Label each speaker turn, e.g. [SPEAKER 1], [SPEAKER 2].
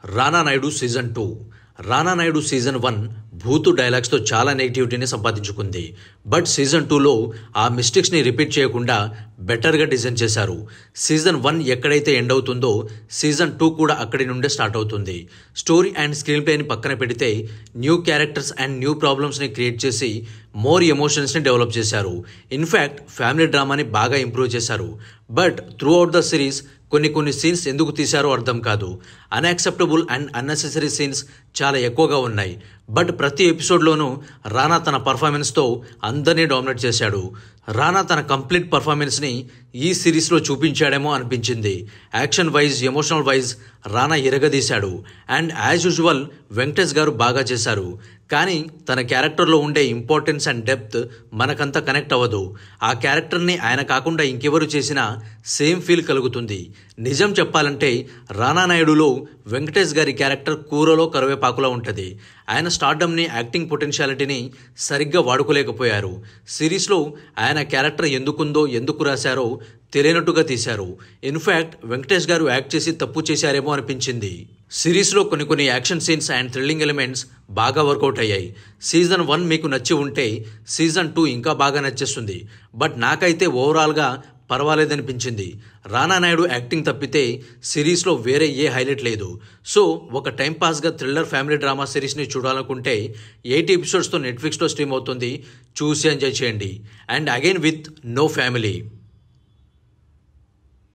[SPEAKER 1] రానా Naidu season 2. రానా Naidu season 1 భూతు డైలాగ్స్తో చాలా నెగిటివిటీని సంపాదించుకుంది. But season 2లో ఆ మిస్టేక్స్ని రిపీట్ చేయకుండా బెటర్గా డిజైన్ చేశారు. సీజన్ 1 ఎక్కడైతే ఎండ్ అవుతుందో సీజన్ 2 కూడా అక్కడి నుండే స్టార్ట్ అవుతుంది. స్టోరీ అండ్ స్క్రీన్ ప్లేని పక్కన పెడితే న్యూ క్యారెక్టర్స్ అండ్ న్యూ ప్రాబ్లమ్స్ని క్రియేట్ చేసి మోర్ ఎమోషన్స్ని డెవలప్ చేశారు. ఇన్ఫ్యాక్ట్ ఫ్యామిలీ డ్రామాని బాగా ఇంప్రూవ్ చేశారు. But through out the series కొన్ని సీన్స్ ఎందుకు తీశారో అర్థం కాదు. అన్యాక్సెప్టబుల్ అండ్ అన్నెసెసరీ సీన్స్ చాలా ఎక్కువగా ఉన్నాయి. బట్ ప్రతి ఎపిసోడ్లోనూ రానా తన పర్ఫార్మెన్స్తో అందరినీ డామినేట్ చేశాడు. రానా తన కంప్లీట్ పర్ఫార్మెన్స్ని ఈ సిరీస్లో చూపించాడేమో అనిపించింది. Action wise, emotional wise Rana ఎరగదీశాడు. And as usual Venkatesh garu బాగా చేశారు. కానీ తన క్యారెక్టర్లో ఉండే ఇంపార్టెన్స్ అండ్ డెప్త్ మనకంతా కనెక్ట్ అవ్వదు. ఆ క్యారెక్టర్ని ఆయన కాకుండా ఇంకెవరు చేసినా సేమ్ ఫీల్ కలుగుతుంది. నిజం చెప్పాలంటే రానా నాయుడులో వెంకటేష్ గారి క్యారెక్టర్ కూరలో కరివేపాకులా ఉంటుంది. ఆయన స్టార్డమ్ని, యాక్టింగ్ పొటెన్షియాలిటీని సరిగ్గా వాడుకోలేకపోయారు. సిరీస్లో ఆయన క్యారెక్టర్ ఎందుకుందో, ఎందుకు రాశారో తెలియనట్టుగా తీశారు. ఇన్ఫ్యాక్ట్ వెంకటేష్ గారు యాక్ట్ చేసి తప్పు చేశారేమో అనిపించింది. సిరీస్లో కొన్ని action scenes and thrilling elements బాగా వర్కౌట్ అయ్యాయి. సీజన్ 1 మీకు నచ్చి ఉంటే సీజన్ 2 ఇంకా బాగా నచ్చేస్తుంది. బట్ నాకైతే ఓవరాల్గా పర్వాలేదనిపించింది. రానా నాయుడు యాక్టింగ్ తప్పితే సిరీస్లో వేరే ఏ హైలైట్ లేదు. సో ఒక టైంపాస్గా థ్రిల్లర్ ఫ్యామిలీ డ్రామా సిరీస్ని చూడాలనుకుంటే 8 ఎపిసోడ్స్తో నెట్ఫ్లిక్స్లో స్ట్రీమ్ అవుతుంది. చూసి ఎంజాయ్ చేయండి. And again with no family.